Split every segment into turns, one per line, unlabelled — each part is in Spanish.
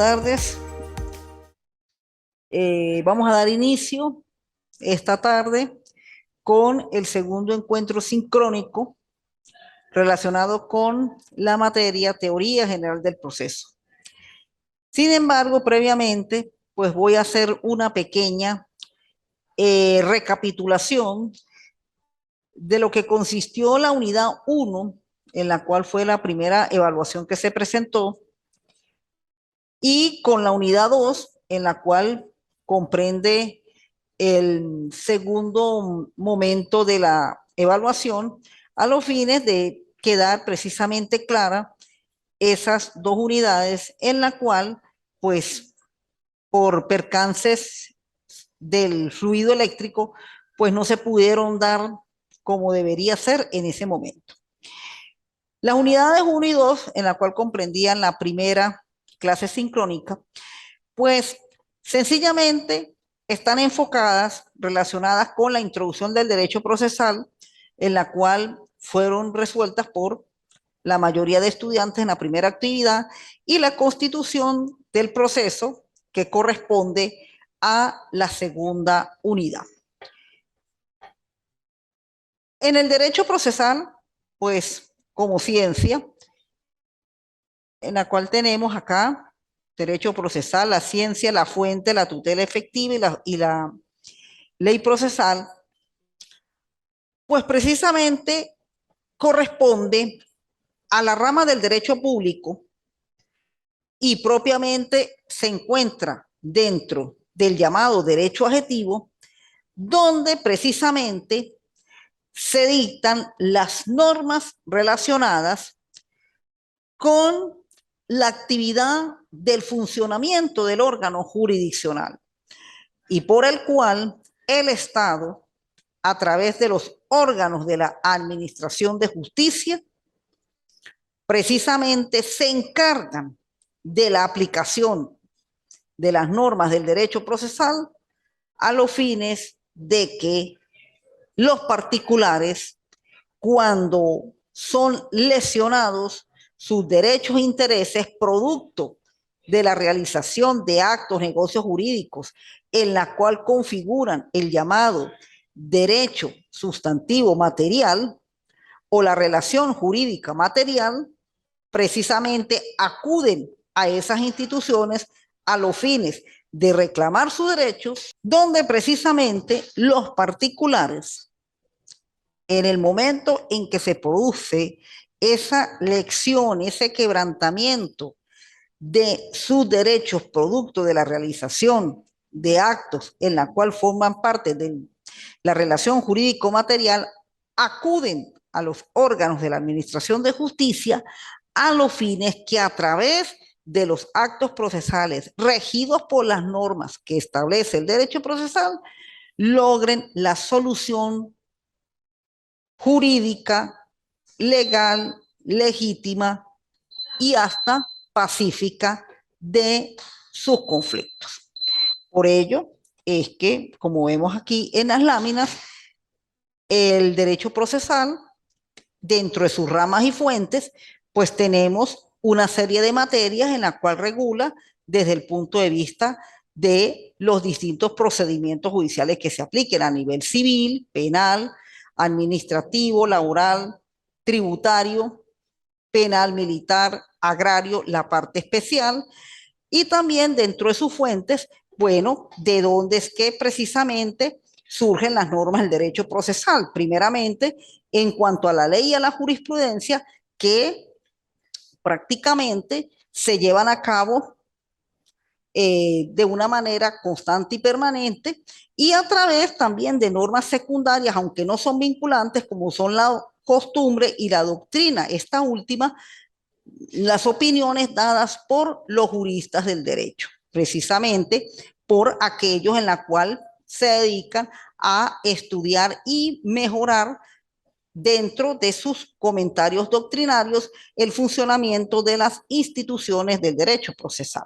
tardes. Vamos a dar inicio esta tarde con el segundo encuentro sincrónico relacionado con la materia Teoría General del Proceso. Sin embargo, previamente, pues voy a hacer una pequeña recapitulación de lo que consistió la unidad 1, en la cual fue la primera evaluación que se presentó, y con la unidad 2, en la cual comprende el segundo momento de la evaluación, a los fines de quedar precisamente clara esas dos unidades, en la cual, pues, por percances del fluido eléctrico, pues no se pudieron dar como debería ser en ese momento. Las unidades 1 y 2, en la cual comprendían la primera clase sincrónica, pues sencillamente están enfocadas, relacionadas con la introducción del derecho procesal, en la cual fueron resueltas por la mayoría de estudiantes en la primera actividad, y la constitución del proceso, que corresponde a la segunda unidad. En el derecho procesal, pues como ciencia, en la cual tenemos acá derecho procesal, la ciencia, la fuente, la tutela efectiva y la ley procesal, pues precisamente corresponde a la rama del derecho público y propiamente se encuentra dentro del llamado derecho adjetivo, donde precisamente se dictan las normas relacionadas con la actividad del funcionamiento del órgano jurisdiccional y por el cual el Estado, a través de los órganos de la Administración de Justicia, precisamente se encargan de la aplicación de las normas del derecho procesal a los fines de que los particulares, cuando son lesionados sus derechos e intereses producto de la realización de actos, negocios jurídicos, en la cual configuran el llamado derecho sustantivo material o la relación jurídica material, precisamente acuden a esas instituciones a los fines de reclamar sus derechos, donde precisamente los particulares, en el momento en que se produce esa lección, ese quebrantamiento de sus derechos producto de la realización de actos en la cual forman parte de la relación jurídico-material, acuden a los órganos de la Administración de Justicia a los fines que a través de los actos procesales regidos por las normas que establece el derecho procesal, logren la solución jurídica, legal, legítima y hasta pacífica de sus conflictos. Por ello es que, como vemos aquí en las láminas, el derecho procesal, dentro de sus ramas y fuentes, pues tenemos una serie de materias en la cual regula desde el punto de vista de los distintos procedimientos judiciales que se apliquen a nivel civil, penal, administrativo, laboral, tributario, penal, militar, agrario, la parte especial, y también dentro de sus fuentes, bueno, de dónde es que precisamente surgen las normas del derecho procesal. Primeramente, en cuanto a la ley y a la jurisprudencia, que prácticamente se llevan a cabo de una manera constante y permanente, y a través también de normas secundarias, aunque no son vinculantes, como son la costumbre y la doctrina. Esta última, las opiniones dadas por los juristas del derecho, precisamente por aquellos en la cual se dedican a estudiar y mejorar dentro de sus comentarios doctrinarios el funcionamiento de las instituciones del derecho procesal.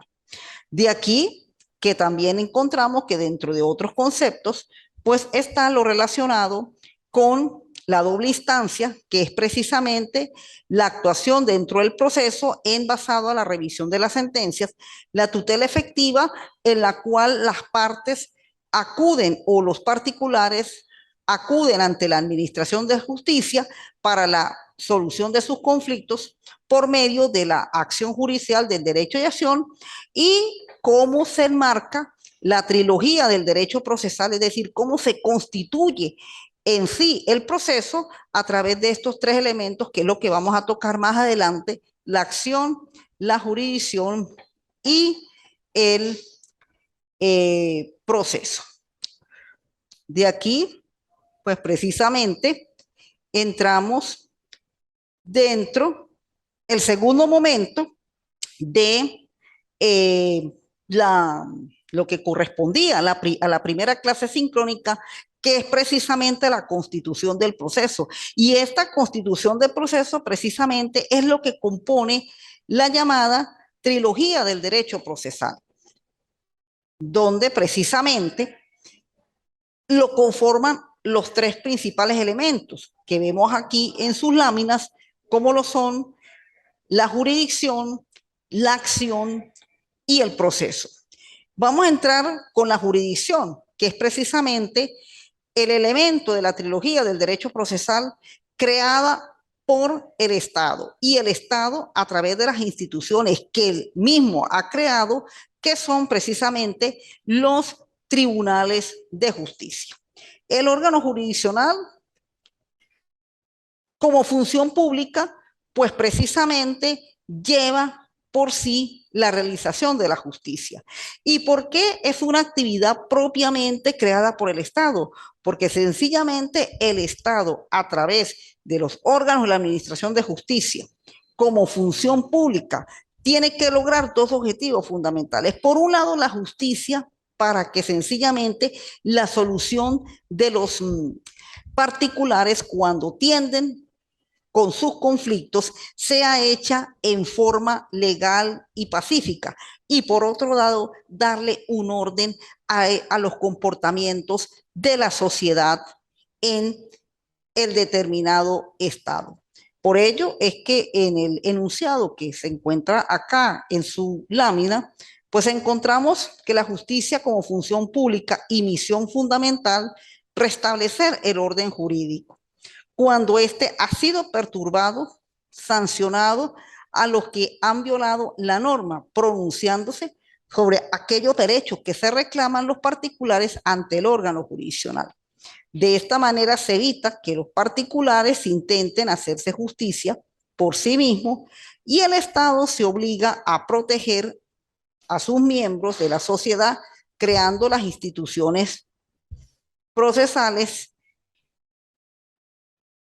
De aquí que también encontramos que dentro de otros conceptos, pues está lo relacionado con la doble instancia, que es precisamente la actuación dentro del proceso en basado a la revisión de las sentencias, la tutela efectiva en la cual las partes acuden o los particulares acuden ante la Administración de Justicia para la solución de sus conflictos por medio de la acción judicial del derecho de acción y cómo se enmarca la trilogía del derecho procesal, es decir, cómo se constituye en sí el proceso a través de estos tres elementos, que es lo que vamos a tocar más adelante: la acción, la jurisdicción y el proceso. De aquí, pues precisamente, entramos dentro el segundo momento de eh, la, lo que correspondía a la primera clase sincrónica, que es precisamente la constitución del proceso. Y esta constitución del proceso precisamente es lo que compone la llamada trilogía del derecho procesal, donde precisamente lo conforman los tres principales elementos que vemos aquí en sus láminas, como lo son la jurisdicción, la acción y el proceso. Vamos a entrar con la jurisdicción, que es precisamente el elemento de la trilogía del derecho procesal creada por el Estado, y el Estado a través de las instituciones que él mismo ha creado, que son precisamente los tribunales de justicia. El órgano jurisdiccional, como función pública, pues precisamente lleva por sí la realización de la justicia. ¿Y por qué es una actividad propiamente creada por el Estado? Porque sencillamente el Estado, a través de los órganos de la Administración de Justicia, como función pública, tiene que lograr dos objetivos fundamentales. Por un lado, la justicia, para que sencillamente la solución de los particulares, cuando tienden con sus conflictos, sea hecha en forma legal y pacífica. Y por otro lado, darle un orden a los comportamientos de la sociedad en el determinado estado. Por ello es que en el enunciado que se encuentra acá en su lámina, pues encontramos que la justicia como función pública y misión fundamental, restablecer el orden jurídico cuando éste ha sido perturbado, sancionado a los que han violado la norma, pronunciándose sobre aquellos derechos que se reclaman los particulares ante el órgano jurisdiccional. De esta manera se evita que los particulares intenten hacerse justicia por sí mismos y el Estado se obliga a proteger a sus miembros de la sociedad, creando las instituciones procesales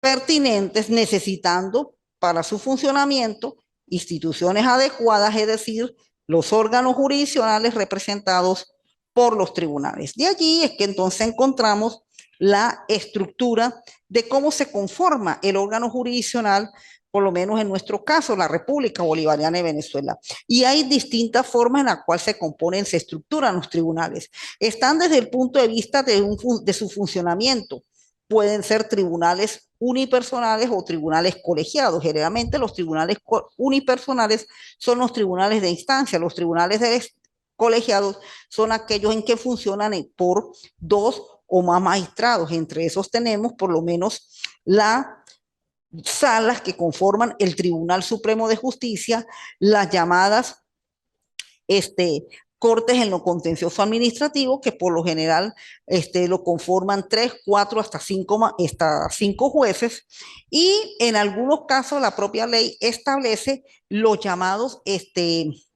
pertinentes, necesitando para su funcionamiento instituciones adecuadas, es decir, los órganos jurisdiccionales representados por los tribunales. De allí es que entonces encontramos la estructura de cómo se conforma el órgano jurisdiccional, por lo menos en nuestro caso, la República Bolivariana de Venezuela. Y hay distintas formas en las cuales se componen, se estructuran los tribunales. Están desde el punto de vista de su funcionamiento. Pueden ser tribunales unipersonales o tribunales colegiados. Generalmente los tribunales unipersonales son los tribunales de instancia. Los tribunales colegiados son aquellos en que funcionan por dos o más magistrados. Entre esos tenemos por lo menos las salas que conforman el Tribunal Supremo de Justicia, las llamadas cortes en lo contencioso administrativo, que por lo general lo conforman 3, 4, hasta 5 jueces, y en algunos casos la propia ley establece los llamados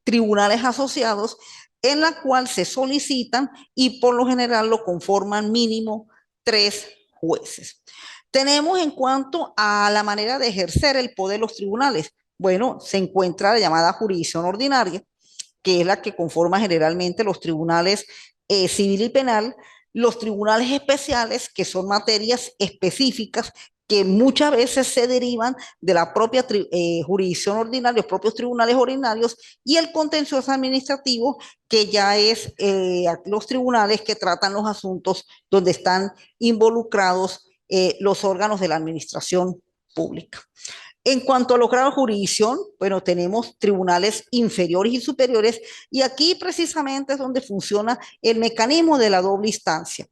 tribunales asociados, en la cual se solicitan y por lo general lo conforman mínimo 3 jueces. Tenemos en cuanto a la manera de ejercer el poder de los tribunales. Bueno, se encuentra la llamada jurisdicción ordinaria, que es la que conforma generalmente los tribunales civil y penal, los tribunales especiales, que son materias específicas que muchas veces se derivan de la propia jurisdicción ordinaria, los propios tribunales ordinarios, y el contencioso administrativo, que ya es los tribunales que tratan los asuntos donde están involucrados los órganos de la administración pública. En cuanto a los grados de jurisdicción, bueno, tenemos tribunales inferiores y superiores, y aquí precisamente es donde funciona el mecanismo de la doble instancia,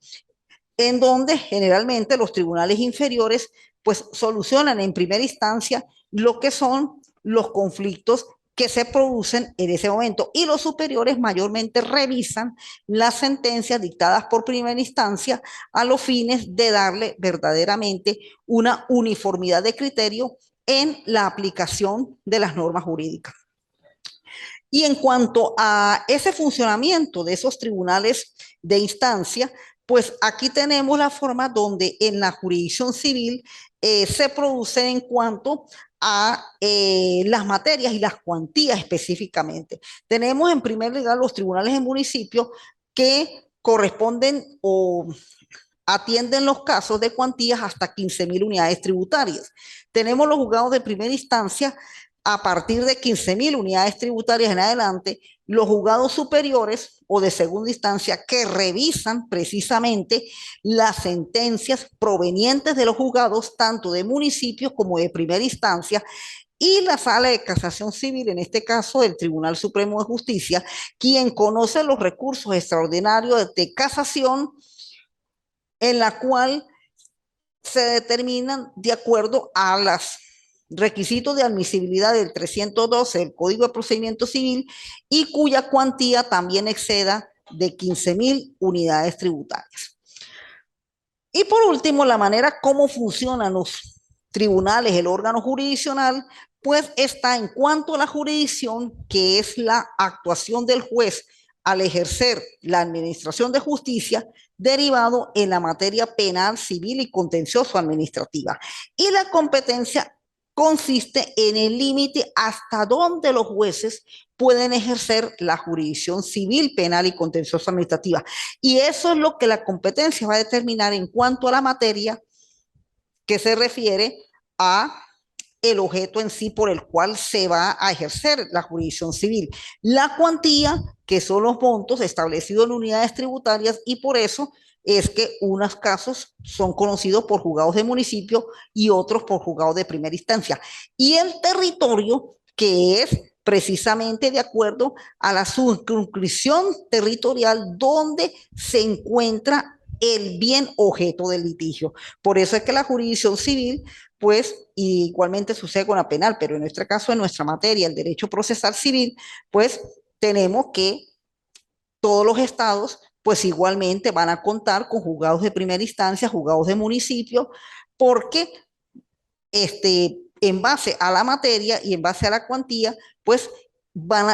en donde generalmente los tribunales inferiores pues solucionan en primera instancia lo que son los conflictos que se producen en ese momento, y los superiores mayormente revisan las sentencias dictadas por primera instancia a los fines de darle verdaderamente una uniformidad de criterio en la aplicación de las normas jurídicas. Y en cuanto a ese funcionamiento de esos tribunales de instancia, pues aquí tenemos la forma donde en la jurisdicción civil se produce en cuanto a las materias y las cuantías específicamente. Tenemos en primer lugar los tribunales en municipios que corresponden o atienden los casos de cuantías hasta 15.000 unidades tributarias. Tenemos los juzgados de primera instancia a partir de 15.000 unidades tributarias en adelante, los juzgados superiores o de segunda instancia que revisan precisamente las sentencias provenientes de los juzgados tanto de municipios como de primera instancia, y la Sala de Casación Civil, en este caso el Tribunal Supremo de Justicia, quien conoce los recursos extraordinarios de casación, en la cual se determinan de acuerdo a los requisitos de admisibilidad del 312 del Código de Procedimiento Civil, y cuya cuantía también exceda de 15.000 unidades tributarias. Y por último, la manera como funcionan los tribunales, el órgano jurisdiccional, pues está en cuanto a la jurisdicción, que es la actuación del juez al ejercer la administración de justicia derivado en la materia penal, civil y contencioso administrativa. Y la competencia consiste en el límite hasta donde los jueces pueden ejercer la jurisdicción civil, penal y contencioso administrativa. Y eso es lo que la competencia va a determinar en cuanto a la materia que se refiere a el objeto en sí por el cual se va a ejercer la jurisdicción civil. La cuantía, que son los montos establecidos en unidades tributarias, y por eso es que unos casos son conocidos por juzgados de municipio y otros por juzgados de primera instancia. Y el territorio, que es precisamente de acuerdo a la circunscripción territorial donde se encuentra el bien objeto del litigio. Por eso es que la jurisdicción civil, pues igualmente sucede con la penal, pero en nuestro caso, en nuestra materia, el derecho procesal civil, pues tenemos que todos los estados, pues igualmente van a contar con juzgados de primera instancia, juzgados de municipio, porque en base a la materia y en base a la cuantía, pues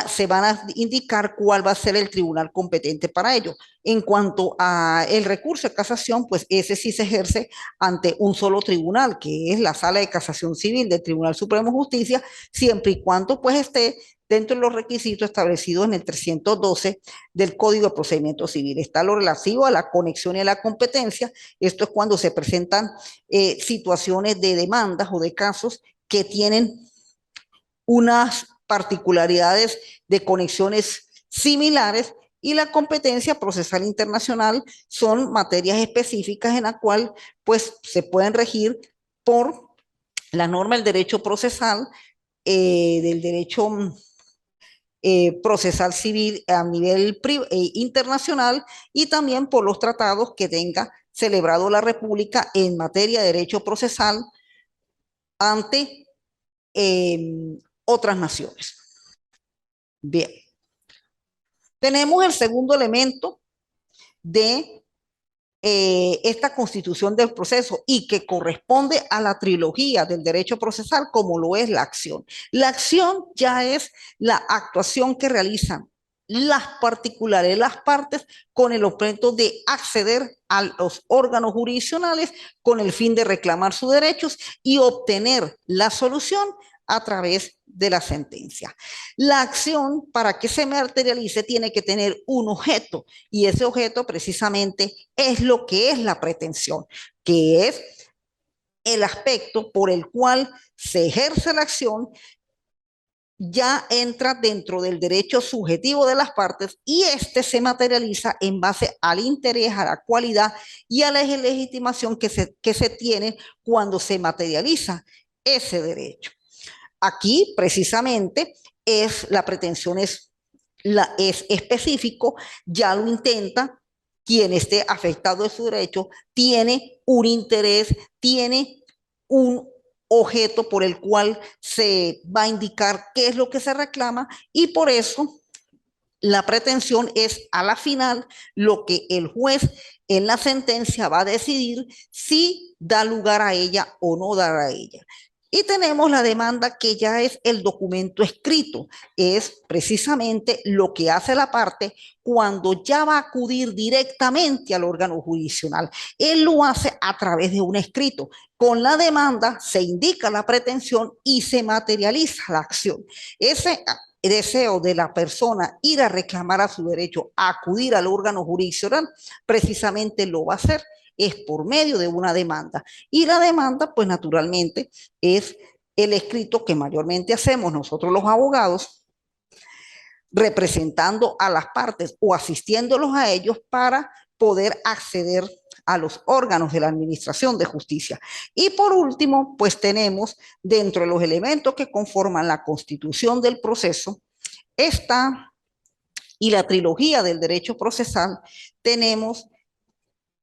se van a indicar cuál va a ser el tribunal competente para ello. En cuanto a el recurso de casación, pues ese sí se ejerce ante un solo tribunal, que es la Sala de Casación Civil del Tribunal Supremo de Justicia, siempre y cuando pues esté dentro de los requisitos establecidos en el 312 del Código de Procedimiento Civil. Está lo relativo a la conexión y a la competencia. Esto es cuando se presentan situaciones de demandas o de casos que tienen unas particularidades de conexiones similares, y la competencia procesal internacional son materias específicas en la cual pues se pueden regir por la norma del derecho procesal, del derecho procesal civil a nivel internacional, y también por los tratados que tenga celebrado la República en materia de derecho procesal ante otras naciones. Bien, tenemos el segundo elemento de esta constitución del proceso, y que corresponde a la trilogía del derecho procesal, como lo es la acción. La acción ya es la actuación que realizan las particulares, las partes, con el objeto de acceder a los órganos jurisdiccionales con el fin de reclamar sus derechos y obtener la solución a través de la sentencia. La acción, para que se materialice, tiene que tener un objeto, y ese objeto precisamente es lo que es la pretensión, que es el aspecto por el cual se ejerce la acción ya entra dentro del derecho subjetivo de las partes y este se materializa en base al interés, a la cualidad y a la legitimación que se tiene cuando se materializa ese derecho. Aquí, precisamente, la pretensión es específico, ya lo intenta, quien esté afectado de su derecho tiene un interés, tiene un objeto por el cual se va a indicar qué es lo que se reclama y por eso la pretensión es a la final lo que el juez en la sentencia va a decidir si da lugar a ella o no da a ella. Y tenemos la demanda que ya es el documento escrito, es precisamente lo que hace la parte cuando ya va a acudir directamente al órgano jurisdiccional. Él lo hace a través de un escrito. Con la demanda se indica la pretensión y se materializa la acción. Ese deseo de la persona ir a reclamar a su derecho a acudir al órgano jurisdiccional, precisamente lo va a hacer es por medio de una demanda. Y la demanda, pues naturalmente, es el escrito que mayormente hacemos nosotros los abogados, representando a las partes o asistiéndolos a ellos para poder acceder a los órganos de la Administración de Justicia. Y por último, pues tenemos dentro de los elementos que conforman la constitución del proceso, esta y la trilogía del derecho procesal, tenemos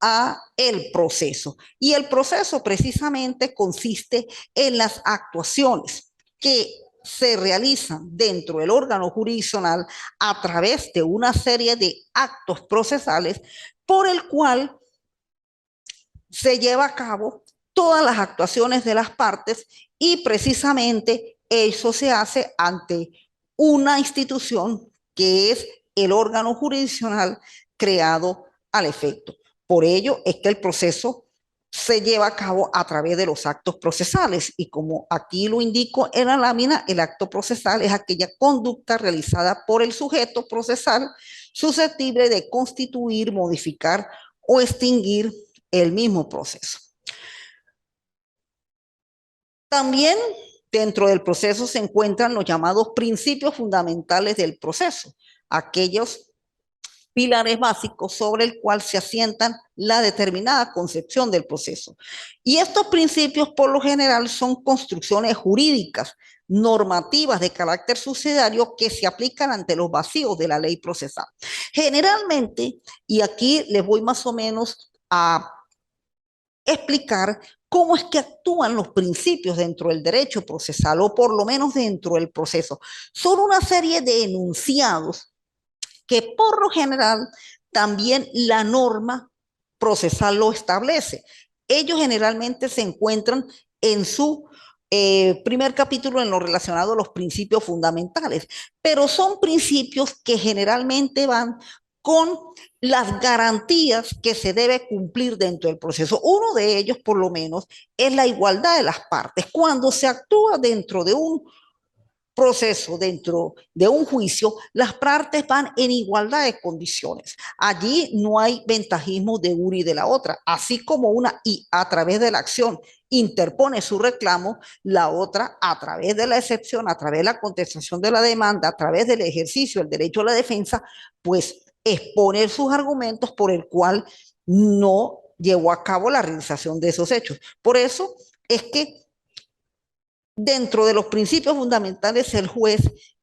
a el proceso. Y el proceso precisamente consiste en las actuaciones que se realizan dentro del órgano jurisdiccional a través de una serie de actos procesales por el cual se lleva a cabo todas las actuaciones de las partes y precisamente eso se hace ante una institución que es el órgano jurisdiccional creado al efecto. Por ello es que el proceso se lleva a cabo a través de los actos procesales y como aquí lo indico en la lámina, el acto procesal es aquella conducta realizada por el sujeto procesal susceptible de constituir, modificar o extinguir el mismo proceso. También dentro del proceso se encuentran los llamados principios fundamentales del proceso, aquellos pilares básicos sobre el cual se asientan la determinada concepción del proceso. Y estos principios por lo general son construcciones jurídicas, normativas de carácter subsidiario que se aplican ante los vacíos de la ley procesal. Generalmente, y aquí les voy más o menos a explicar cómo es que actúan los principios dentro del derecho procesal o por lo menos dentro del proceso. Son una serie de enunciados que por lo general también la norma procesal lo establece. Ellos generalmente se encuentran en su primer capítulo en lo relacionado a los principios fundamentales, pero son principios que generalmente van con las garantías que se debe cumplir dentro del proceso. Uno de ellos, por lo menos, es la igualdad de las partes. Cuando se actúa dentro de un proceso, dentro de un juicio, las partes van en igualdad de condiciones. Allí no hay ventajismo de una y de la otra. Así como una y a través de la acción interpone su reclamo, la otra a través de la excepción, a través de la contestación de la demanda, a través del ejercicio del derecho a la defensa, pues exponer sus argumentos por el cual no llevó a cabo la realización de esos hechos. Por eso es que dentro de los principios fundamentales el juez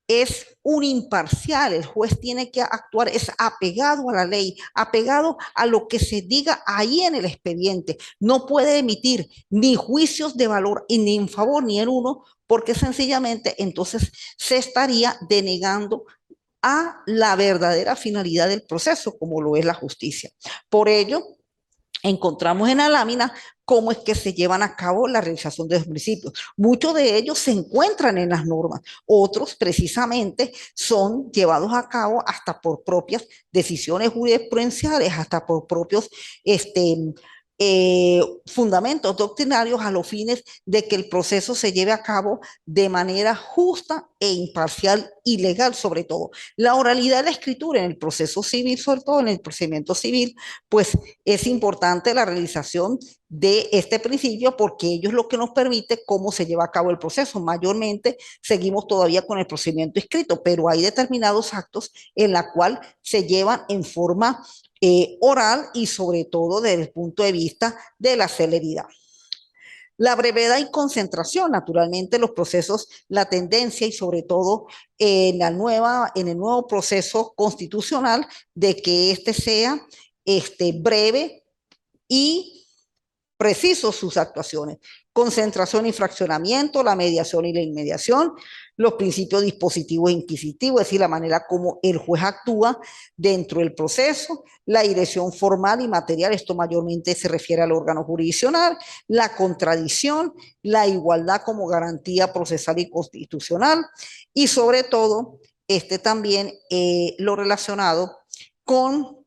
es un imparcial, el juez tiene que actuar, es apegado a la ley, apegado a lo que se diga ahí en el expediente. No puede emitir ni juicios de valor ni en favor ni en uno, porque sencillamente entonces se estaría denegando a la verdadera finalidad del proceso, como lo es la justicia. Por ello, encontramos en la lámina cómo es que se llevan a cabo la realización de los principios. Muchos de ellos se encuentran en las normas, otros precisamente son llevados a cabo hasta por propias decisiones jurisprudenciales, hasta por propios fundamentos doctrinarios a los fines de que el proceso se lleve a cabo de manera justa e imparcial y legal, sobre todo. La oralidad de la escritura en el proceso civil, sobre todo en el procedimiento civil, pues es importante la realización de este principio porque ello es lo que nos permite cómo se lleva a cabo el proceso. Mayormente seguimos todavía con el procedimiento escrito, pero hay determinados actos en la cual se llevan en forma oral y sobre todo desde el punto de vista de la celeridad. La brevedad y concentración, naturalmente los procesos, la tendencia y sobre todo en el nuevo proceso constitucional de que este sea breve y preciso sus actuaciones. Concentración y fraccionamiento, la mediación y la inmediación, los principios dispositivos e inquisitivos, es decir, la manera como el juez actúa dentro del proceso, la dirección formal y material, esto mayormente se refiere al órgano jurisdiccional, la contradicción, la igualdad como garantía procesal y constitucional, y sobre todo, también lo relacionado con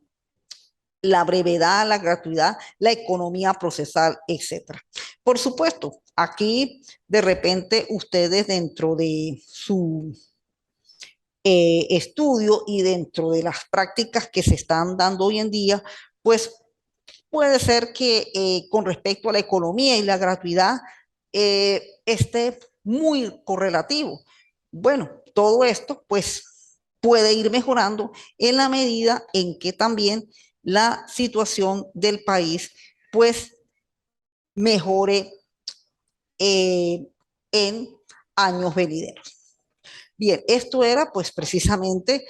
la brevedad, la gratuidad, la economía procesal, etcétera. Por supuesto, aquí de repente ustedes dentro de su estudio y dentro de las prácticas que se están dando hoy en día, pues puede ser que con respecto a la economía y la gratuidad esté muy correlativo. Bueno, todo esto pues puede ir mejorando en la medida en que también la situación del país pues mejore eh, en años venideros. Bien, esto era pues precisamente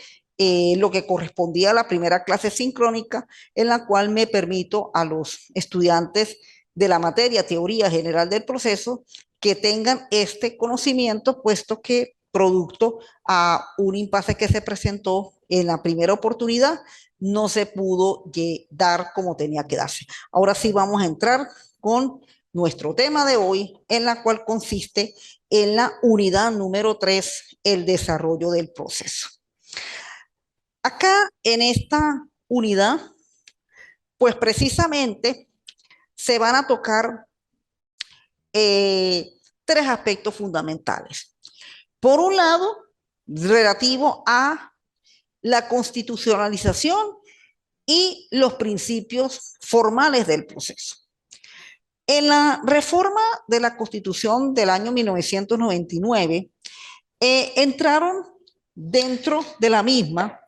lo que correspondía a la primera clase sincrónica en la cual me permito a los estudiantes de la materia teoría general del proceso que tengan este conocimiento, puesto que producto a un impasse que se presentó en la primera oportunidad, no se pudo dar como tenía que darse. Ahora sí vamos a entrar con nuestro tema de hoy, en la cual consiste en la unidad número 3, el desarrollo del proceso. Acá en esta unidad, pues precisamente se van a tocar tres aspectos fundamentales. Por un lado, relativo a la constitucionalización y los principios formales del proceso. En la reforma de la Constitución del año 1999, entraron dentro de la misma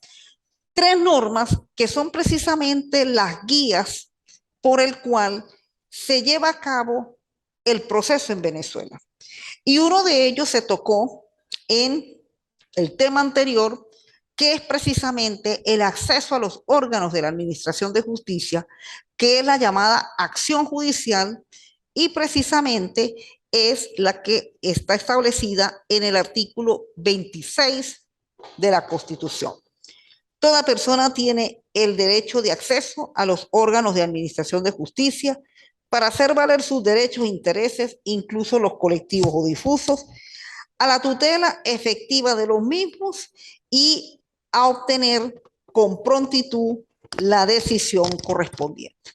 tres normas que son precisamente las guías por el cual se lleva a cabo el proceso en Venezuela. Y uno de ellos se tocó en el tema anterior, que es precisamente el acceso a los órganos de la Administración de Justicia, que es la llamada acción judicial, y precisamente es la que está establecida en el artículo 26 de la Constitución. Toda persona tiene el derecho de acceso a los órganos de administración de justicia para hacer valer sus derechos e intereses, incluso los colectivos o difusos, a la tutela efectiva de los mismos y a obtener con prontitud la decisión correspondiente.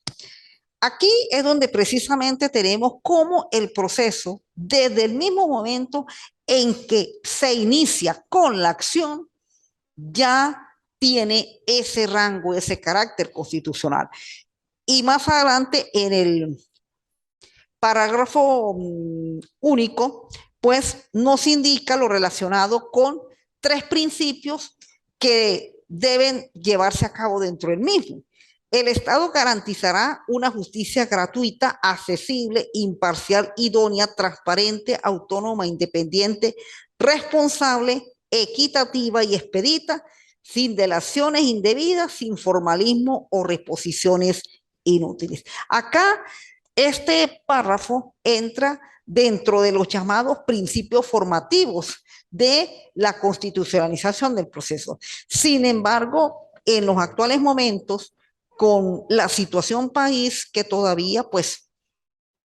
Aquí es donde precisamente tenemos cómo el proceso, desde el mismo momento en que se inicia con la acción, ya tiene ese rango, ese carácter constitucional. Y más adelante en el parágrafo único, pues nos indica lo relacionado con tres principios que deben llevarse a cabo dentro del mismo. El Estado garantizará una justicia gratuita, accesible, imparcial, idónea, transparente, autónoma, independiente, responsable, equitativa y expedita, sin delaciones indebidas, sin formalismo o reposiciones inútiles. Acá este párrafo entra dentro de los llamados principios formativos de la constitucionalización del proceso. Sin embargo, en los actuales momentos, con la situación país que todavía pues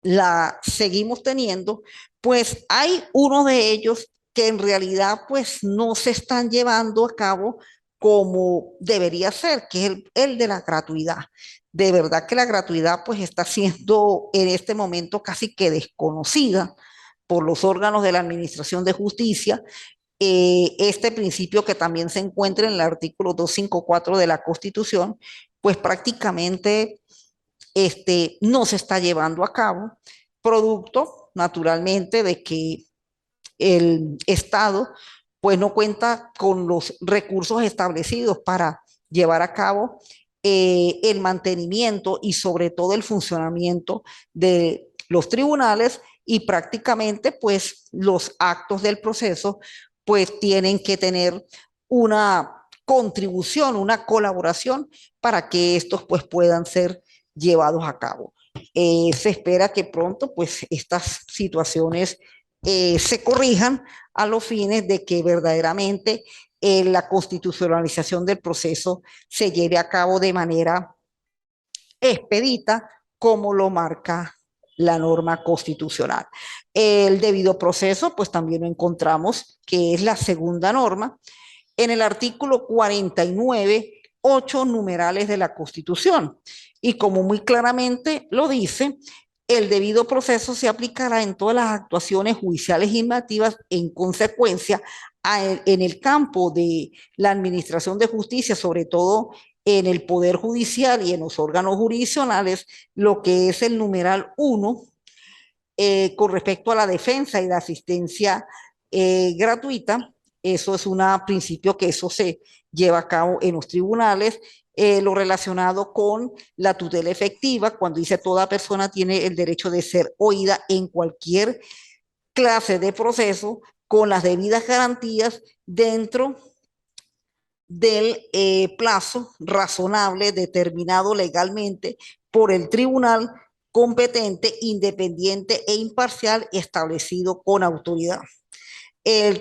la seguimos teniendo, pues hay uno de ellos que en realidad pues no se están llevando a cabo como debería ser, que es el de la gratuidad. De verdad que la gratuidad pues está siendo en este momento casi que desconocida por los órganos de la Administración de Justicia. Este principio que también se encuentra en el artículo 254 de la Constitución, pues prácticamente no se está llevando a cabo, producto naturalmente de que el Estado pues no cuenta con los recursos establecidos para llevar a cabo el mantenimiento y sobre todo el funcionamiento de los tribunales, y prácticamente pues los actos del proceso pues tienen que tener una contribución, una colaboración para que estos pues puedan ser llevados a cabo. Se espera que pronto pues estas situaciones se corrijan a los fines de que verdaderamente la constitucionalización del proceso se lleve a cabo de manera expedita, como lo marca la norma constitucional. El debido proceso, pues también lo encontramos, que es la segunda norma, en el artículo 49, 8 numerales de la Constitución. Y como muy claramente lo dice, el debido proceso se aplicará en todas las actuaciones judiciales y normativas en consecuencia en el campo de la administración de justicia, sobre todo en el Poder Judicial y en los órganos jurisdiccionales, lo que es el numeral 1, con respecto a la defensa y la asistencia gratuita. Eso es un principio que eso se lleva a cabo en los tribunales. Lo relacionado con la tutela efectiva, cuando dice toda persona tiene el derecho de ser oída en cualquier clase de proceso con las debidas garantías dentro del plazo razonable determinado legalmente por el tribunal competente, independiente e imparcial establecido con autoridad.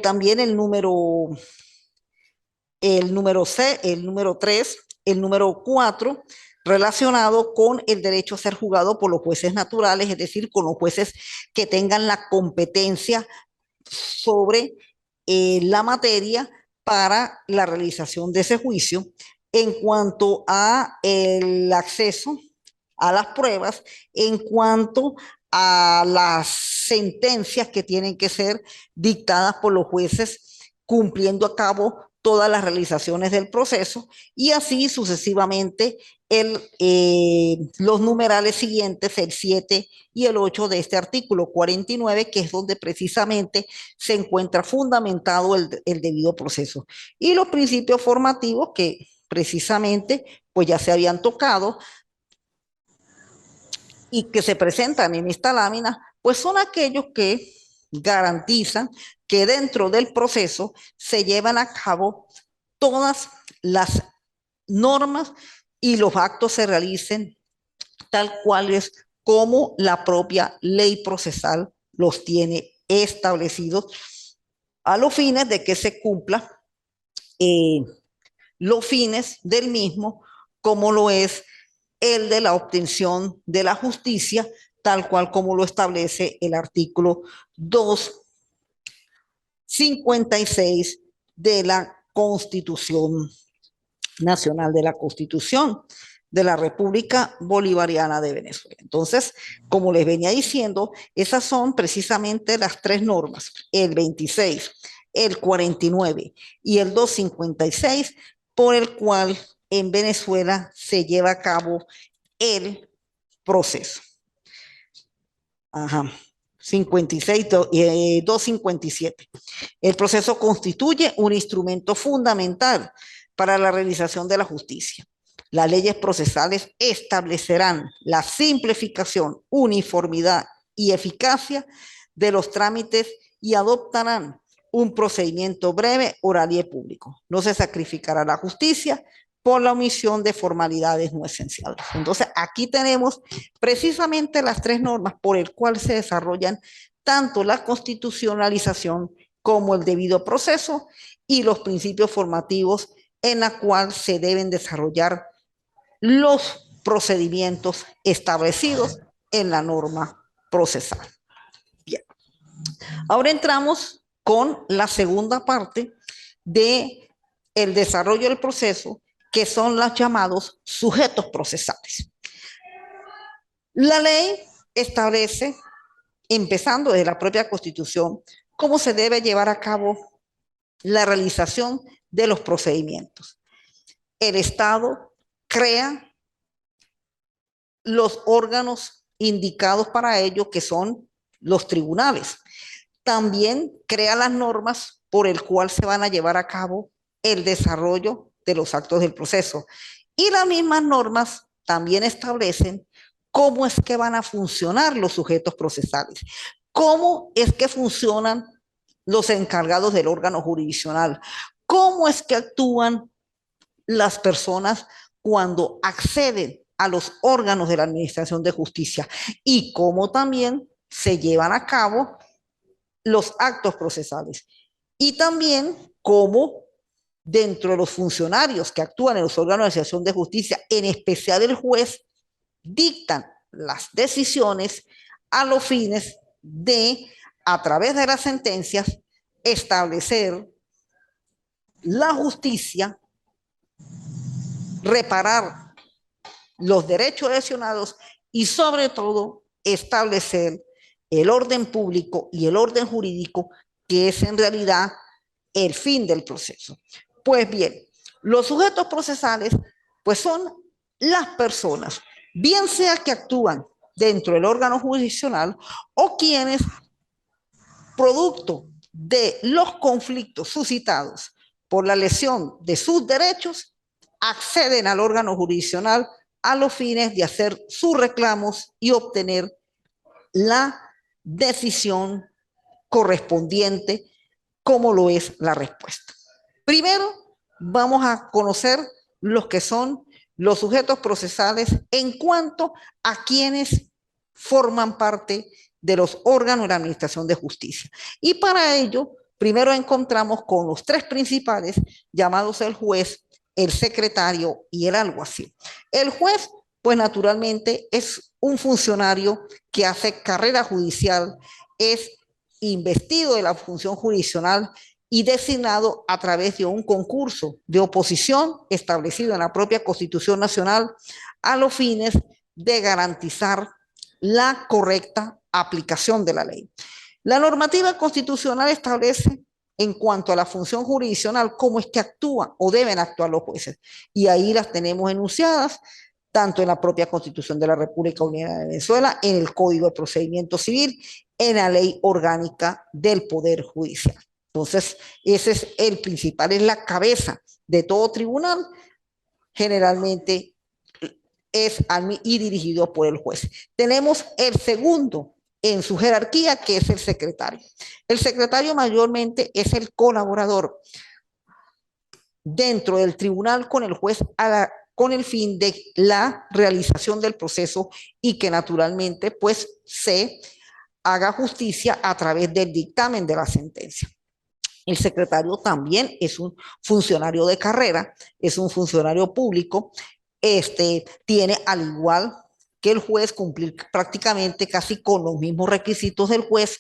También el número C, el número 3, el número 4, relacionado con el derecho a ser juzgado por los jueces naturales, es decir, con los jueces que tengan la competencia sobre la materia para la realización de ese juicio. En cuanto a el acceso a las pruebas, en cuanto a las sentencias que tienen que ser dictadas por los jueces, cumpliendo a cabo todas las realizaciones del proceso, y así sucesivamente los numerales siguientes, el 7 y el 8 de este artículo 49, que es donde precisamente se encuentra fundamentado el debido proceso. Y los principios formativos que precisamente pues ya se habían tocado y que se presentan en esta lámina, pues son aquellos que garantizan que dentro del proceso se llevan a cabo todas las normas y los actos se realicen tal cual es como la propia ley procesal los tiene establecidos, a los fines de que se cumpla eh, los fines del mismo, como lo es el de la obtención de la justicia, tal cual como lo establece el artículo 256 de la Constitución Nacional, de la Constitución de la República Bolivariana de Venezuela. Entonces, como les venía diciendo, esas son precisamente las tres normas, el 26, el 49 y el 256, por el cual en Venezuela se lleva a cabo el proceso. Ajá. 56 y 257. El proceso constituye un instrumento fundamental para la realización de la justicia. Las leyes procesales establecerán la simplificación, uniformidad y eficacia de los trámites y adoptarán un procedimiento breve, oral y público. No se sacrificará la justicia por la omisión de formalidades no esenciales. Entonces, aquí tenemos precisamente las tres normas por el cual se desarrollan tanto la constitucionalización como el debido proceso y los principios formativos en la cual se deben desarrollar los procedimientos establecidos en la norma procesal. Bien. Ahora entramos con la segunda parte de el desarrollo del proceso, que son los llamados sujetos procesales. La ley establece, empezando desde la propia Constitución, cómo se debe llevar a cabo la realización de los procedimientos. El Estado crea los órganos indicados para ello, que son los tribunales. También crea las normas por el cual se van a llevar a cabo el desarrollo de los actos del proceso. Y las mismas normas también establecen cómo es que van a funcionar los sujetos procesales, cómo es que funcionan los encargados del órgano jurisdiccional, cómo es que actúan las personas cuando acceden a los órganos de la Administración de Justicia y cómo también se llevan a cabo los actos procesales. Y también cómo dentro de los funcionarios que actúan en los órganos de la Administración de Justicia, en especial el juez, dictan las decisiones a los fines de, a través de las sentencias, establecer la justicia, reparar los derechos lesionados y sobre todo establecer el orden público y el orden jurídico, que es en realidad el fin del proceso. Pues bien, los sujetos procesales pues son las personas, bien sea que actúan dentro del órgano jurisdiccional o quienes, producto de los conflictos suscitados por la lesión de sus derechos, acceden al órgano jurisdiccional a los fines de hacer sus reclamos y obtener la decisión correspondiente, como lo es la respuesta. Primero, vamos a conocer los que son los sujetos procesales en cuanto a quienes forman parte de los órganos de la Administración de Justicia. Y para ello, primero encontramos con los tres principales, llamados el juez, el secretario y el alguacil. El juez, pues naturalmente, es un funcionario que hace carrera judicial, es investido de la función jurisdiccional y designado a través de un concurso de oposición establecido en la propia Constitución Nacional a los fines de garantizar la correcta aplicación de la ley. La normativa constitucional establece en cuanto a la función jurisdiccional cómo es que actúan o deben actuar los jueces. Y ahí las tenemos enunciadas tanto en la propia Constitución de la República Unida de Venezuela, en el Código de Procedimiento Civil, en la Ley Orgánica del Poder Judicial. Entonces, ese es el principal, es la cabeza de todo tribunal, generalmente es y dirigido por el juez. Tenemos el segundo en su jerarquía, que es el secretario. El secretario mayormente es el colaborador dentro del tribunal con el juez con el fin de la realización del proceso y que naturalmente pues se haga justicia a través del dictamen de la sentencia. El secretario también es un funcionario de carrera, es un funcionario público, tiene al igual que el juez cumplir prácticamente casi con los mismos requisitos del juez.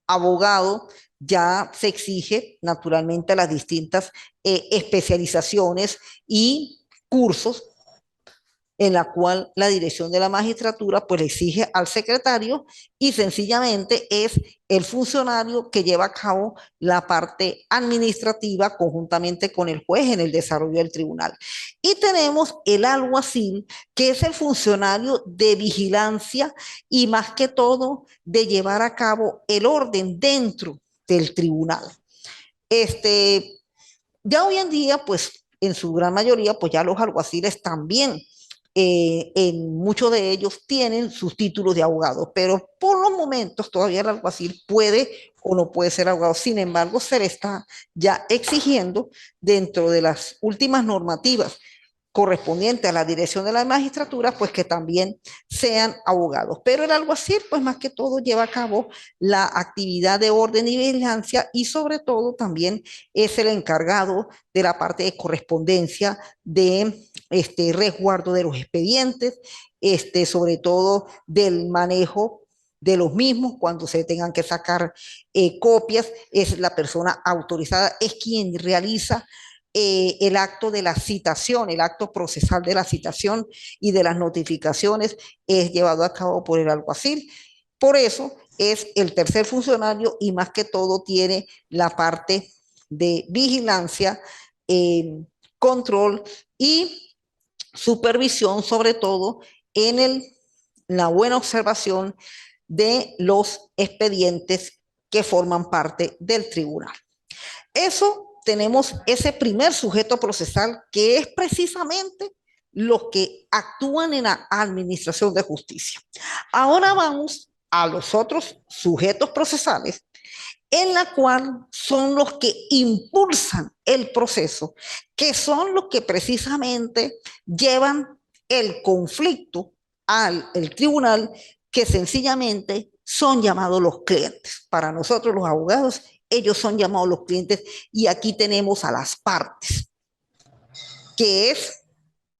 Abogado, ya se exige naturalmente las distintas especializaciones y cursos en la cual la dirección de la magistratura pues le exige al secretario y sencillamente es el funcionario que lleva a cabo la parte administrativa conjuntamente con el juez en el desarrollo del tribunal. Y tenemos el alguacil, que es el funcionario de vigilancia y más que todo de llevar a cabo el orden dentro del tribunal. Ya hoy en día, pues en su gran mayoría, pues ya los alguaciles también en muchos de ellos tienen sus títulos de abogado, pero por los momentos todavía el alguacil puede o no puede ser abogado. Sin embargo, se le está ya exigiendo dentro de las últimas normativas correspondiente a la dirección de la magistratura, pues que también sean abogados. Pero el alguacil, pues más que todo, lleva a cabo la actividad de orden y vigilancia y sobre todo también es el encargado de la parte de correspondencia, de resguardo de los expedientes, sobre todo del manejo de los mismos cuando se tengan que sacar copias, es la persona autorizada, es quien realiza el acto de la citación, el acto procesal de la citación y de las notificaciones es llevado a cabo por el alguacil. Por eso es el tercer funcionario y más que todo tiene la parte de vigilancia, control y supervisión, sobre todo en la buena observación de los expedientes que forman parte del tribunal. Eso tenemos ese primer sujeto procesal que es precisamente los que actúan en la administración de justicia. Ahora vamos a los otros sujetos procesales, en la cual son los que impulsan el proceso, que son los que precisamente llevan el conflicto al el tribunal, que sencillamente son llamados los clientes. Para nosotros los abogados, ellos son llamados los clientes y aquí tenemos a las partes, que es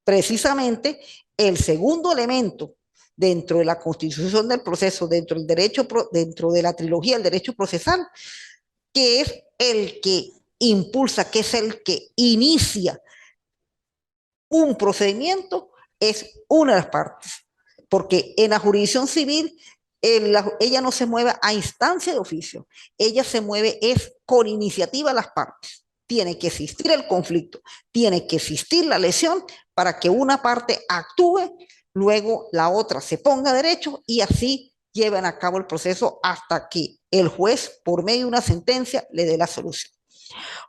precisamente el segundo elemento dentro de la constitución del proceso, dentro del derecho, dentro de la trilogía del derecho procesal, que es el que impulsa, que es el que inicia un procedimiento, es una de las partes. Porque en la jurisdicción civil, ella no se mueve a instancia de oficio, ella se mueve es con iniciativa de las partes. Tiene que existir el conflicto, tiene que existir la lesión para que una parte actúe, luego la otra se ponga derecho y así lleven a cabo el proceso hasta que el juez, por medio de una sentencia, le dé la solución.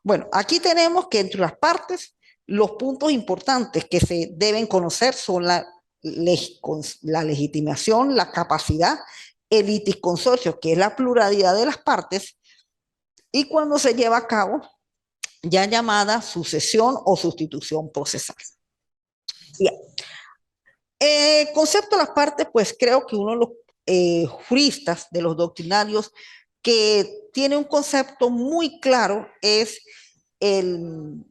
Bueno, aquí tenemos que entre las partes, los puntos importantes que se deben conocer son la legitimación, la capacidad, el litisconsorcio, que es la pluralidad de las partes, y cuando se lleva a cabo, ya llamada sucesión o sustitución procesal. Bien. El concepto de las partes, pues creo que uno de los juristas, de los doctrinarios, que tiene un concepto muy claro es el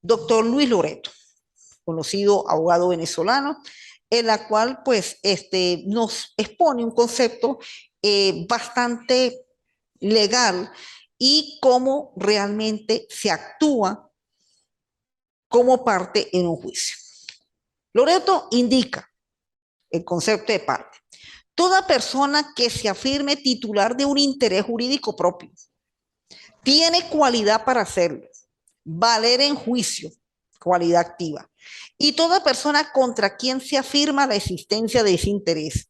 doctor Luis Loreto, conocido abogado venezolano, en la cual pues nos expone un concepto bastante legal y cómo realmente se actúa como parte en un juicio. Loreto indica el concepto de parte. Toda persona que se afirme titular de un interés jurídico propio tiene cualidad para hacerlo, valer en juicio, cualidad activa. Y toda persona contra quien se afirma la existencia de ese interés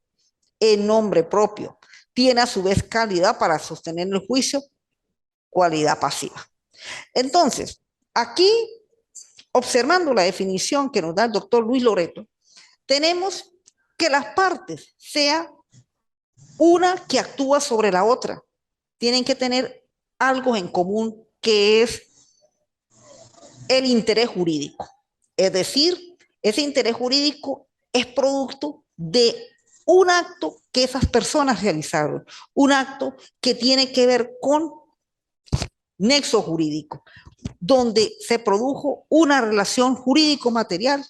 en nombre propio tiene a su vez calidad para sostener el juicio, cualidad pasiva. Entonces, aquí, observando la definición que nos da el doctor Luis Loreto, tenemos que las partes sea una que actúa sobre la otra. Tienen que tener algo en común que es el interés jurídico. Es decir, ese interés jurídico es producto de un acto que esas personas realizaron, un acto que tiene que ver con nexo jurídico, donde se produjo una relación jurídico-material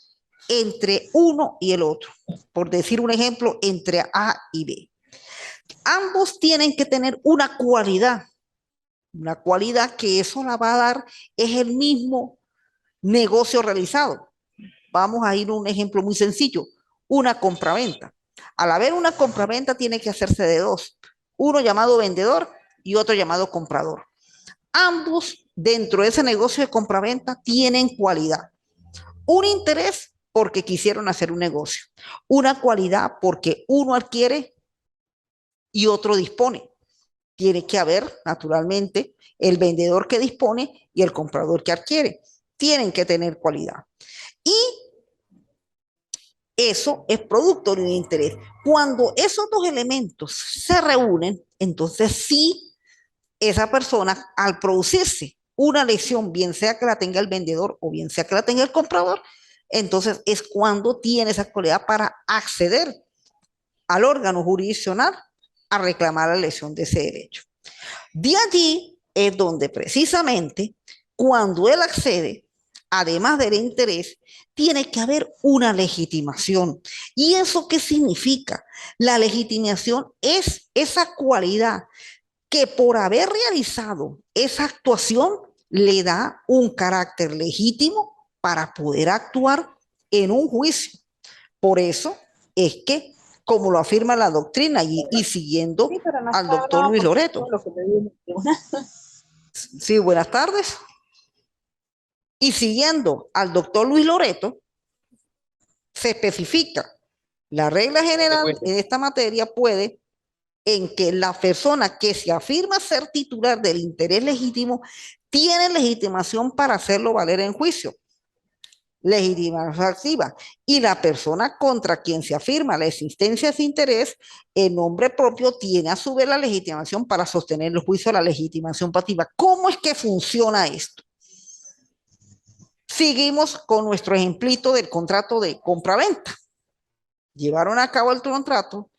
entre uno y el otro. Por decir un ejemplo, entre A y B. Ambos tienen que tener una cualidad que eso la va a dar es el mismo negocio realizado. Vamos a ir a un ejemplo muy sencillo, una compraventa. Al haber una compraventa tiene que hacerse de dos, uno llamado vendedor y otro llamado comprador. Ambos dentro de ese negocio de compraventa tienen cualidad. Un interés porque quisieron hacer un negocio, una cualidad porque uno adquiere y otro dispone. Tiene que haber, naturalmente, el vendedor que dispone y el comprador que adquiere. Tienen que tener cualidad. Y eso es producto de un interés. Cuando esos dos elementos se reúnen, entonces sí, esa persona, al producirse una lesión, bien sea que la tenga el vendedor o bien sea que la tenga el comprador, entonces es cuando tiene esa cualidad para acceder al órgano jurisdiccional a reclamar la lesión de ese derecho. De allí es donde precisamente cuando él accede, además del interés, tiene que haber una legitimación. ¿Y eso qué significa? La legitimación es esa cualidad que por haber realizado esa actuación le da un carácter legítimo para poder actuar en un juicio. Por eso es que, como lo afirma la doctrina y siguiendo
Sí, pero no
al
está
doctor
hablando
Luis
por todo
Loreto.
lo que te digo.
Sí, buenas tardes. Y siguiendo al doctor Luis Loreto, se especifica la regla general en esta materia puede en que la persona que se afirma ser titular del interés legítimo tiene legitimación para hacerlo valer en juicio, legitimación activa, y la persona contra quien se afirma la existencia de ese interés en nombre propio tiene a su vez la legitimación para sostener el juicio a la legitimación pasiva. ¿Cómo es que funciona esto? Seguimos con nuestro ejemplito del contrato de compra-venta. Llevaron a cabo el contrato,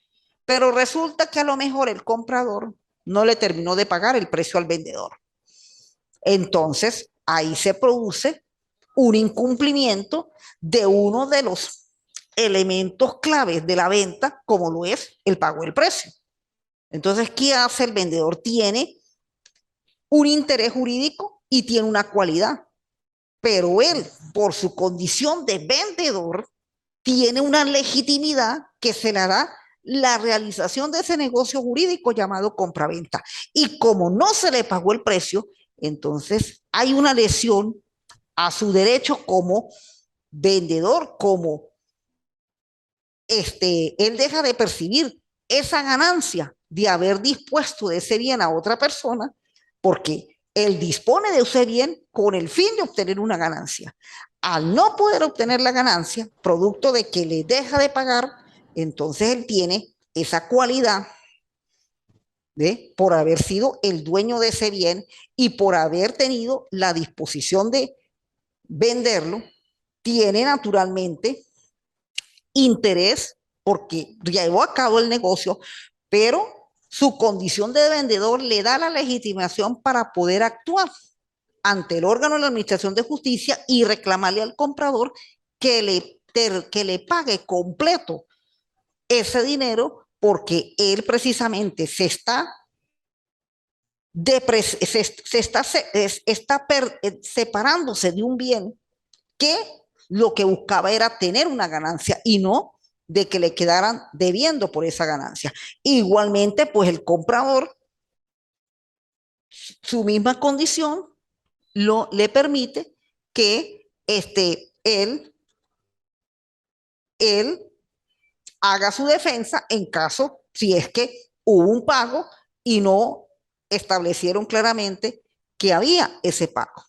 pero resulta que a lo mejor el comprador no le terminó de pagar el precio al vendedor. Entonces, ahí se produce un incumplimiento de uno de los elementos claves de la venta, como lo es el pago del precio. Entonces, ¿qué hace el vendedor? Tiene un interés jurídico y tiene una cualidad, pero él, por su condición de vendedor, tiene una legitimidad que se le da la realización de ese negocio jurídico llamado compraventa. Y como no se le pagó el precio, entonces hay una lesión a su derecho como vendedor, como él deja de percibir esa ganancia de haber dispuesto de ese bien a otra persona, porque él dispone de ese bien con el fin de obtener una ganancia. Al no poder obtener la ganancia, producto de que le deja de pagar, entonces él tiene esa cualidad de por haber sido el dueño de ese bien y por haber tenido la disposición de venderlo, tiene naturalmente interés porque llevó a cabo el negocio, pero su condición de vendedor le da la legitimación para poder actuar ante el órgano de la Administración de Justicia y reclamarle al comprador que le pague completo ese dinero porque él precisamente está separándose de un bien que lo que buscaba era tener una ganancia y no de que le quedaran debiendo por esa ganancia. Igualmente, pues el comprador, su misma condición le permite que él haga su defensa en caso, si es que hubo un pago y no establecieron claramente que había ese pago.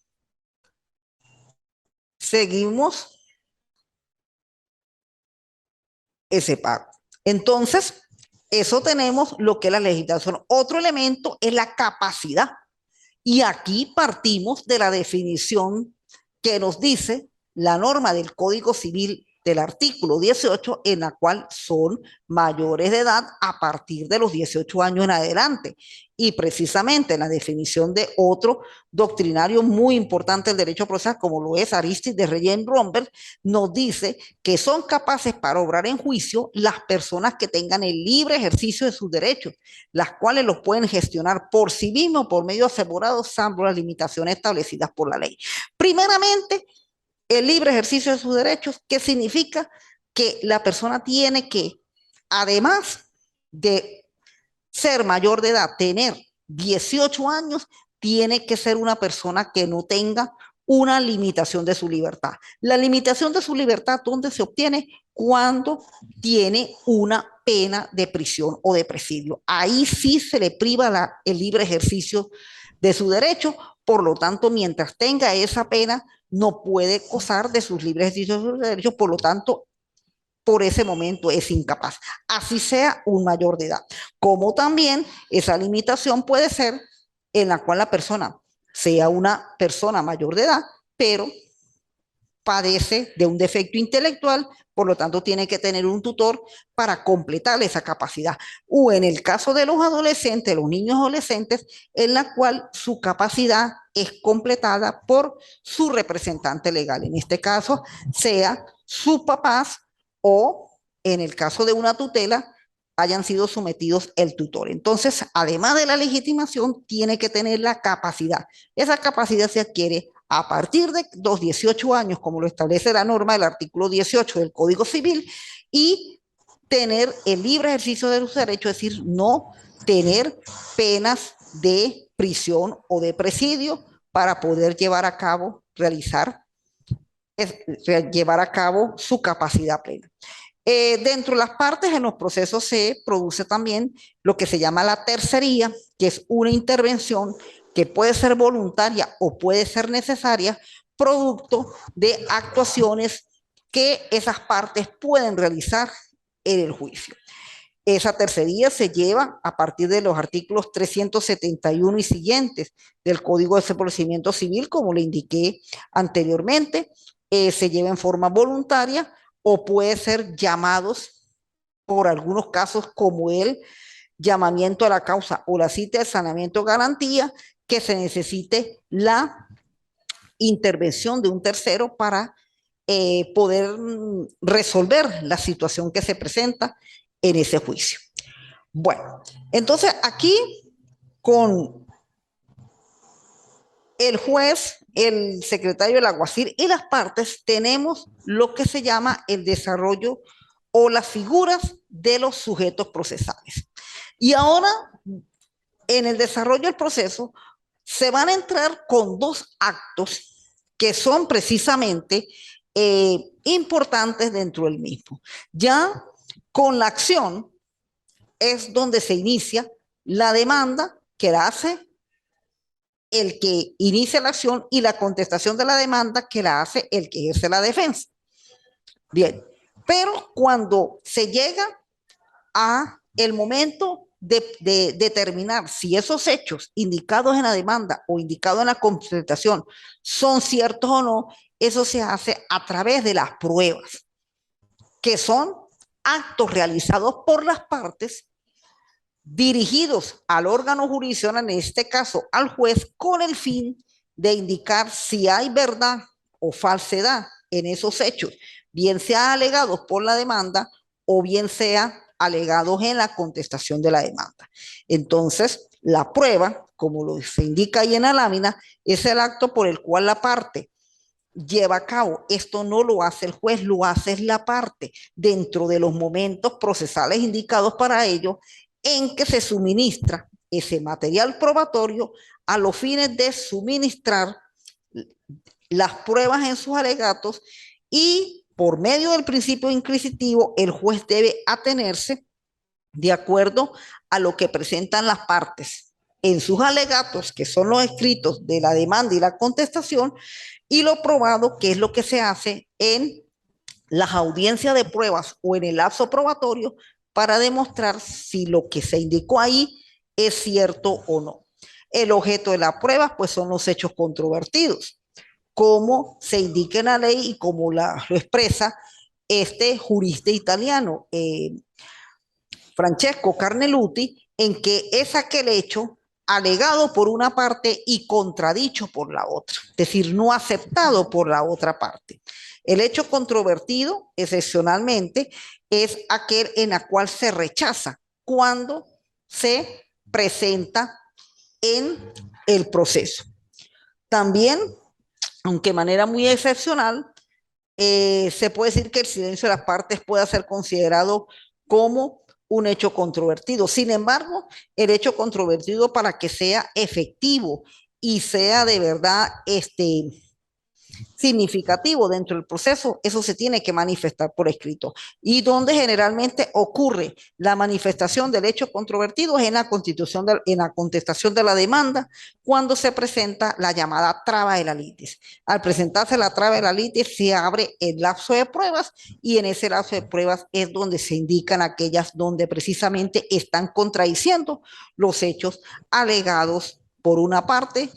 Seguimos ese pago. Entonces, eso tenemos lo que es la legislación. Otro elemento es la capacidad. Y aquí partimos de la definición que nos dice la norma del Código Civil del artículo 18, en la cual son mayores de edad a partir de los 18 años en adelante. Y precisamente en la definición de otro doctrinario muy importante del derecho procesal, como lo es Aristides de Reyen Romberg, nos dice que son capaces para obrar en juicio las personas que tengan el libre ejercicio de sus derechos, las cuales los pueden gestionar por sí mismos por medio asegurado, salvo las limitaciones establecidas por la ley. Primeramente, el libre ejercicio de sus derechos, ¿qué significa? Que la persona tiene que, además de ser mayor de edad, tener 18 años, tiene que ser una persona que no tenga una limitación de su libertad. La limitación de su libertad, ¿dónde se obtiene? Cuando tiene una pena de prisión o de presidio. Ahí sí se le priva el libre ejercicio de su derecho, por lo tanto, mientras tenga esa pena, no puede gozar de sus libres ejercicios de sus derechos, por lo tanto, por ese momento es incapaz, así sea un mayor de edad. Como también esa limitación puede ser en la cual la persona sea una persona mayor de edad, pero padece de un defecto intelectual, por lo tanto tiene que tener un tutor para completar esa capacidad. O en el caso de los adolescentes, los niños adolescentes, en la cual su capacidad es completada por su representante legal. En este caso, sea sus papás o en el caso de una tutela, hayan sido sometidos el tutor. Entonces, además de la legitimación, tiene que tener la capacidad. Esa capacidad se adquiere a partir de los 18 años, como lo establece la norma del artículo 18 del Código Civil, y tener el libre ejercicio de sus derechos, es decir, no tener penas de prisión o de presidio para poder llevar a cabo, llevar a cabo su capacidad plena. Dentro de las partes, en los procesos se produce también lo que se llama la tercería, que es una intervención que puede ser voluntaria o puede ser necesaria, producto de actuaciones que esas partes pueden realizar en el juicio. Esa tercería se lleva a partir de los artículos 371 y siguientes del Código de Procedimiento Civil, como le indiqué anteriormente, se lleva en forma voluntaria o puede ser llamados por algunos casos como el llamamiento a la causa o la cita de saneamiento garantía, que se necesite la intervención de un tercero para poder resolver la situación que se presenta en ese juicio. Bueno, entonces aquí con el juez, el secretario del alguacil y las partes tenemos lo que se llama el desarrollo o las figuras de los sujetos procesales. Y ahora, en el desarrollo del proceso, se van a entrar con dos actos que son precisamente importantes dentro del mismo. Ya con la acción es donde se inicia la demanda que la hace el que inicia la acción y la contestación de la demanda que la hace el que ejerce la defensa. Bien, pero cuando se llega a el momento de determinar si esos hechos indicados en la demanda o indicados en la contestación son ciertos o no, eso se hace a través de las pruebas, que son actos realizados por las partes dirigidos al órgano jurisdiccional, en este caso al juez, con el fin de indicar si hay verdad o falsedad en esos hechos, bien sea alegados por la demanda o bien sea alegados en la contestación de la demanda. Entonces, la prueba, como lo se indica ahí en la lámina, es el acto por el cual la parte lleva a cabo. Esto no lo hace el juez, lo hace la parte dentro de los momentos procesales indicados para ello, en que se suministra ese material probatorio a los fines de suministrar las pruebas en sus alegatos, y por medio del principio inquisitivo el juez debe atenerse de acuerdo a lo que presentan las partes en sus alegatos, que son los escritos de la demanda y la contestación, y lo probado, que es lo que se hace en las audiencias de pruebas o en el lapso probatorio, para demostrar si lo que se indicó ahí es cierto o no. El objeto de la prueba, pues, son los hechos controvertidos, como se indica en la ley y como lo expresa este jurista italiano, Francesco Carneluti, en que es aquel hecho alegado por una parte y contradicho por la otra, es decir, no aceptado por la otra parte. El hecho controvertido, excepcionalmente, es aquel en el cual se rechaza cuando se presenta en el proceso. También, aunque de manera muy excepcional, se puede decir que el silencio de las partes puede ser considerado como un hecho controvertido. Sin embargo, el hecho controvertido, para que sea efectivo y sea de verdad significativo dentro del proceso, eso se tiene que manifestar por escrito. Y donde generalmente ocurre la manifestación del hecho controvertido es en la en la contestación de la demanda, cuando se presenta la llamada traba de la litis. Al presentarse la traba de la litis, se abre el lapso de pruebas, y en ese lapso de pruebas es donde se indican aquellas donde precisamente están contradiciendo los hechos alegados por una parte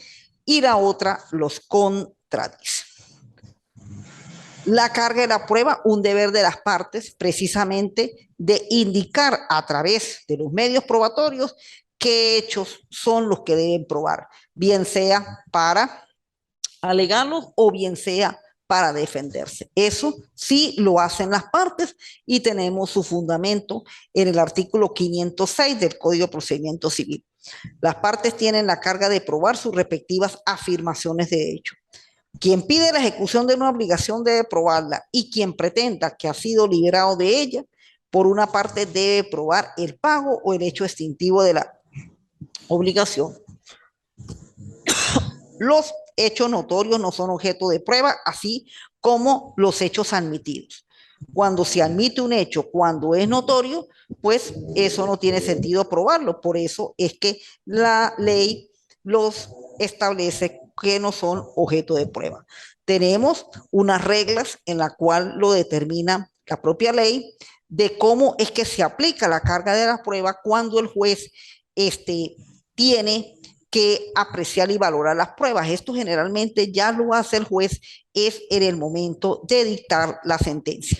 y la otra los contradice. La carga de la prueba, un deber de las partes, precisamente de indicar a través de los medios probatorios qué hechos son los que deben probar, bien sea para alegarlos o bien sea para defenderse. Eso sí lo hacen las partes y tenemos su fundamento en el artículo 506 del Código de Procedimiento Civil. Las partes tienen la carga de probar sus respectivas afirmaciones de hecho. Quien pide la ejecución de una obligación debe probarla y quien pretenda que ha sido liberado de ella, por una parte debe probar el pago o el hecho extintivo de la obligación. Los hechos notorios no son objeto de prueba, así como los hechos admitidos. Cuando se admite un hecho, cuando es notorio, pues eso no tiene sentido probarlo. Por eso es que la ley los establece que no son objeto de prueba. Tenemos unas reglas en la cual lo determina la propia ley de cómo es que se aplica la carga de la prueba cuando el juez tiene que apreciar y valorar las pruebas. Esto generalmente ya lo hace el juez es en el momento de dictar la sentencia.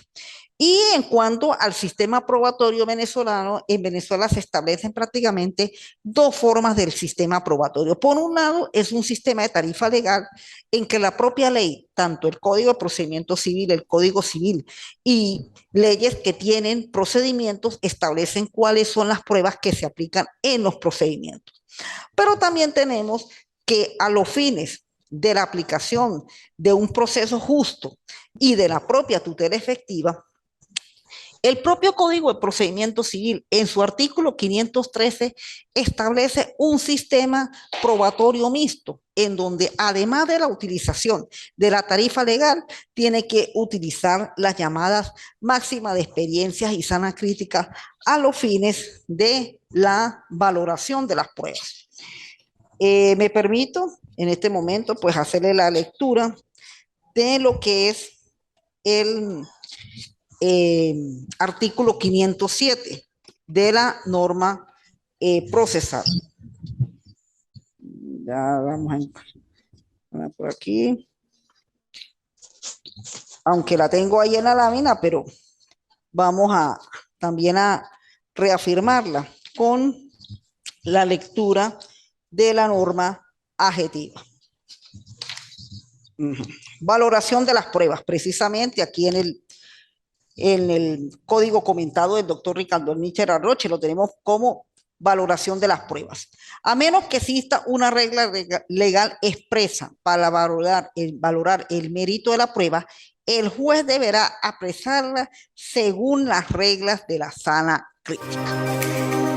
Y en cuanto al sistema probatorio venezolano, en Venezuela se establecen prácticamente dos formas del sistema probatorio. Por un lado, es un sistema de tarifa legal en que la propia ley, tanto el Código de Procedimiento Civil, el Código Civil y leyes que tienen procedimientos, establecen cuáles son las pruebas que se aplican en los procedimientos. Pero también tenemos que a los fines de la aplicación de un proceso justo y de la propia tutela efectiva, el propio Código de Procedimiento Civil, en su artículo 513, establece un sistema probatorio mixto, en donde además de la utilización de la tarifa legal, tiene que utilizar las llamadas máximas de experiencias y sana crítica a los fines de la valoración de las pruebas. Me permito en este momento pues hacerle la lectura de lo que es el artículo 507 de la norma procesal. Ya vamos a por aquí. Aunque la tengo ahí en la lámina, pero vamos a también a reafirmarla con la lectura de la norma adjetiva. Valoración de las pruebas, precisamente aquí en el código comentado del doctor Ricardo Nícher Arroche, lo tenemos como valoración de las pruebas. A menos que exista una regla legal expresa para valorar el mérito de la prueba, el juez deberá apreciarla según las reglas de la sana crítica.